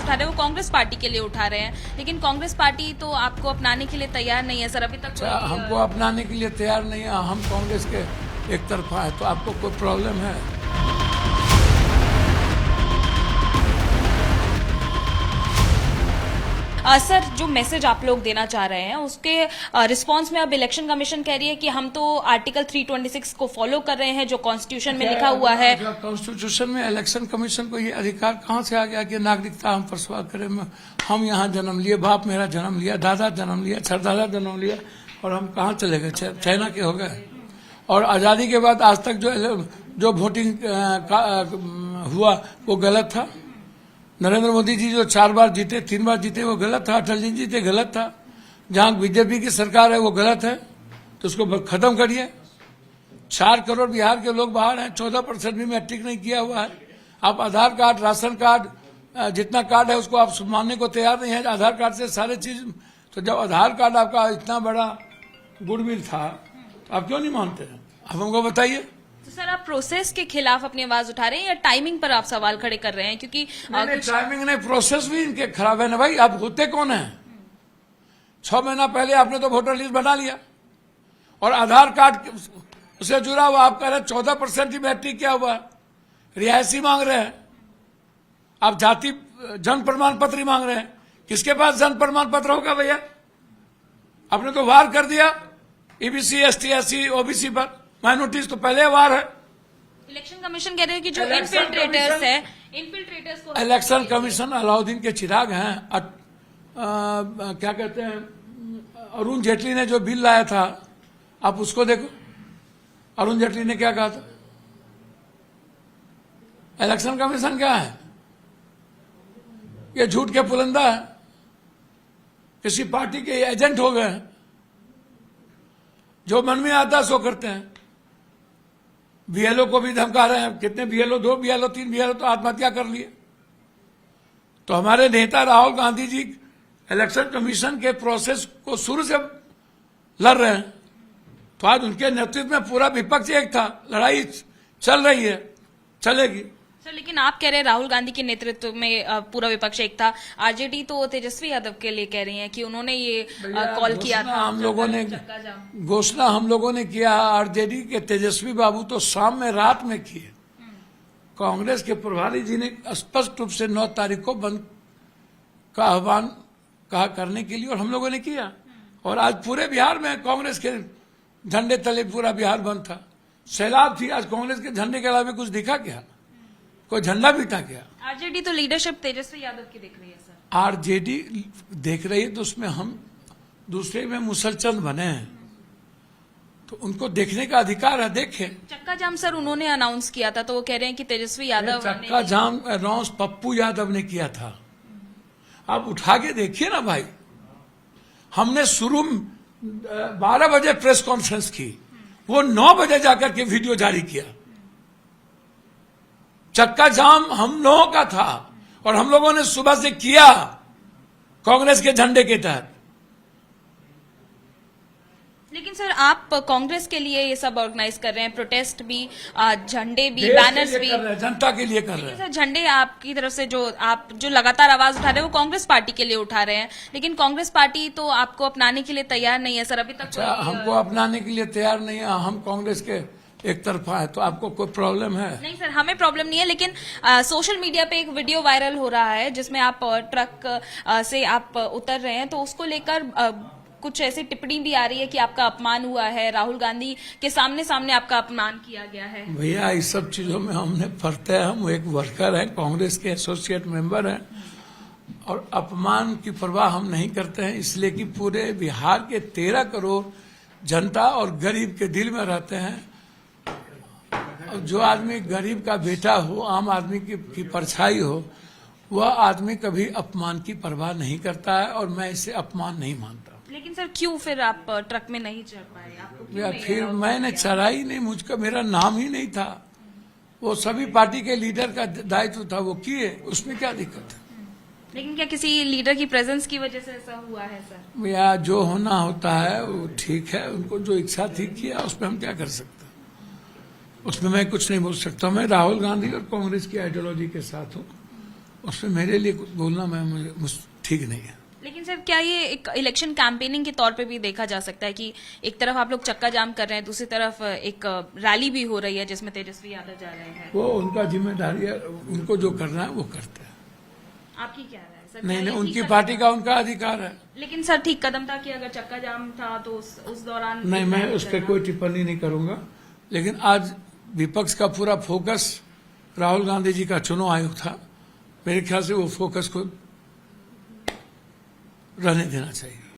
आवाज उठा रहे हैं वो कांग्रेस पार्टी के लिए उठा रहे हैं, लेकिन कांग्रेस पार्टी तो आपको अपनाने के लिए तैयार नहीं है सर अभी तक। हमको अपनाने के लिए तैयार नहीं है, हम कांग्रेस के एक तरफा है, तो आपको कोई प्रॉब्लम है? सर जो मैसेज आप लोग देना चाह रहे हैं उसके रिस्पांस में अब इलेक्शन कमीशन कह रही है कि हम तो आर्टिकल 326 को फॉलो कर रहे हैं जो कॉन्स्टिट्यूशन में लिखा हुआ है। कॉन्स्टिट्यूशन में इलेक्शन कमीशन को ये अधिकार कहाँ से आ गया कि नागरिकता हम पर सवाल करें? हम यहाँ जन्म लिए, बाप मेरा जन्म लिया, दादा जन्म लिया, छरदादा जन्म लिया, और हम कहाँ चले गए? चाइना के हो गए। और आज़ादी के बाद आज तक जो वोटिंग हुआ वो गलत था। नरेंद्र मोदी जी जो 4 बार जीते, 3 बार जीते, वो गलत था। अटल जी जीते, गलत था। जहां बीजेपी की सरकार है वो गलत है, तो उसको खत्म करिए। 4 करोड़ बिहार के लोग बाहर हैं, 14% भी मैट्रिक नहीं किया हुआ है। आप आधार कार्ड, राशन कार्ड, जितना कार्ड है उसको आप मानने को तैयार नहीं है। आधार कार्ड से सारे चीज, तो जब आधार कार्ड आपका इतना बड़ा गुडविल था तो आप क्यों नहीं मानते हैं? आप हमको बताइए। तो सर आप प्रोसेस के खिलाफ अपनी आवाज उठा रहे हैं या टाइमिंग पर आप सवाल खड़े कर रहे हैं? क्योंकि टाइमिंग नहीं, प्रोसेस भी इनके खराब है ना भाई। आप होते कौन है? 6 महीना पहले आपने तो वोटर लिस्ट बना लिया और आधार कार्ड उससे जुड़ा हुआ आप कह रहे हैं 14% ही मैट्रिक क्या हुआ, रिहायशी मांग रहे हैं। आप जाति जन्म प्रमाण पत्र ही मांग रहे हैं। किसके पास जन्म प्रमाण पत्र होगा भैया? आपने तो वार कर दिया ईबीसी, एसटी, एससी, ओबीसी पर। माइनॉरिटीज तो पहले वार है। इलेक्शन कमीशन कह रहे हैं कि जो इन्फिल्ट्रेटर्स है, इन्फिल्ट्रेटर्स को इलेक्शन कमीशन अलाउद्दीन के चिराग हैं। क्या कहते हैं, अरुण जेटली ने जो बिल लाया था आप उसको देखो। अरुण जेटली ने क्या कहा था? इलेक्शन कमीशन क्या है? ये झूठ के पुलंदा है, किसी पार्टी के एजेंट हो गए हैं, जो मन में आता सो करते हैं। बीएलओ को भी धमका रहे हैं। कितने बीएलओ, 2 बीएलओ, 3 बीएलओ तो आत्महत्या कर लिए। तो हमारे नेता राहुल गांधी जी इलेक्शन कमीशन के प्रोसेस को शुरू से लड़ रहे हैं, तो आज उनके नेतृत्व में पूरा विपक्ष एक था। लड़ाई चल रही है, चलेगी। सर लेकिन आप कह रहे हैं राहुल गांधी के नेतृत्व में पूरा विपक्ष एक था। आरजेडी तो तेजस्वी यादव के लिए कह रही है कि उन्होंने ये कॉल किया था। हम लोगों ने घोषणा हम लोगों ने किया। आरजेडी के तेजस्वी बाबू तो शाम में, रात में किए। कांग्रेस के प्रभारी जी ने स्पष्ट रूप से 9 तारीख को बंद का आह्वान कहा करने के लिए, और हम लोगों ने किया। और आज पूरे बिहार में कांग्रेस के झंडे तले पूरा बिहार बंद था। सैलाब थी। आज कांग्रेस के झंडे के अलावा कुछ दिखा क्या? कोई झंडा भी था क्या? आरजेडी तो लीडरशिप तेजस्वी यादव की दिख रही है सर। आरजेडी देख रही है तो उसमें हम दूसरे में मुसलचंद बने हैं, तो उनको देखने का अधिकार है। देखें, चक्का जाम सर उन्होंने अनाउंस किया था, तो वो कह रहे हैं कि तेजस्वी यादव चक्का जाम अनाउंस पप्पू यादव ने किया था। आप उठा के देखिए ना भाई। हमने शुरू 12 बजे प्रेस कॉन्फ्रेंस की, वो 9 बजे जाकर के वीडियो जारी किया। चक्का जाम हम लोगों का था और हम लोगों ने सुबह से किया कांग्रेस के झंडे के तहत। लेकिन सर आप कांग्रेस के लिए ये सब ऑर्गेनाइज कर रहे हैं, प्रोटेस्ट भी, झंडे भी, बैनर्स भी, जनता के लिए कर रहे हैं। सर झंडे आपकी तरफ से आप जो लगातार आवाज उठा रहे हैं वो कांग्रेस पार्टी के लिए उठा रहे हैं, लेकिन कांग्रेस पार्टी तो आपको अपनाने के लिए तैयार नहीं है सर अभी तक। हमको अपनाने के लिए तैयार नहीं है, हम कांग्रेस के एक तरफा है, तो आपको कोई प्रॉब्लम है? नहीं सर हमें प्रॉब्लम नहीं है, लेकिन सोशल मीडिया पे एक वीडियो वायरल हो रहा है जिसमें आप ट्रक से आप उतर रहे हैं, तो उसको लेकर कुछ ऐसी टिप्पणी भी आ रही है कि आपका अपमान हुआ है, राहुल गांधी के सामने आपका अपमान किया गया है। भैया इस सब चीजों में हमने पढ़ते हैं। हम एक वर्कर हैं, कांग्रेस के एसोसिएट मेंबर हैं, और अपमान की परवाह हम नहीं करते हैं, इसलिए कि पूरे बिहार के 13 करोड़ जनता और गरीब के दिल में रहते हैं। जो आदमी गरीब का बेटा हो, आम आदमी की परछाई हो, वह आदमी कभी अपमान की परवाह नहीं करता है, और मैं इसे अपमान नहीं मानता। लेकिन सर क्यों फिर आप ट्रक में नहीं चढ़ पाए? आपको क्यों नहीं फिर मैंने चढ़ा ही नहीं, मुझका मेरा नाम ही नहीं था। वो सभी पार्टी के लीडर का दायित्व था, वो किए, उसमें क्या दिक्कत है? लेकिन क्या किसी लीडर की प्रेजेंस की वजह से ऐसा हुआ है सर? भैया जो होना होता है वो ठीक है, उनको जो इच्छा थी किया, उसमें हम क्या कर सकते हैं? उसमें मैं कुछ नहीं बोल सकता। मैं राहुल गांधी और कांग्रेस की आइडियोलॉजी के साथ हूँ, उसमें मेरे लिए कुछ बोलना ठीक नहीं है। लेकिन सर क्या ये एक इलेक्शन कैंपेनिंग के तौर पे भी देखा जा सकता है कि एक तरफ आप लोग चक्का जाम कर रहे हैं, दूसरी तरफ एक रैली भी हो रही है जिसमें तेजस्वी यादव जा रहे हैं? वो उनका जिम्मेदारी है, उनको जो करना है वो करते हैं। आपकी क्या राय है सर? नहीं क्या नहीं, ये उनकी ठीक पार्टी कदम का उनका अधिकार है। था? लेकिन सर ठीक कदम था कि अगर चक्का जाम था तो उस दौरान नहीं, मैं उस पर कोई टिप्पणी नहीं करूंगा, लेकिन आज विपक्ष का पूरा फोकस राहुल गांधी जी का चुनाव आयोग था। मेरे ख्याल से वो फोकस को रहने देना चाहिए।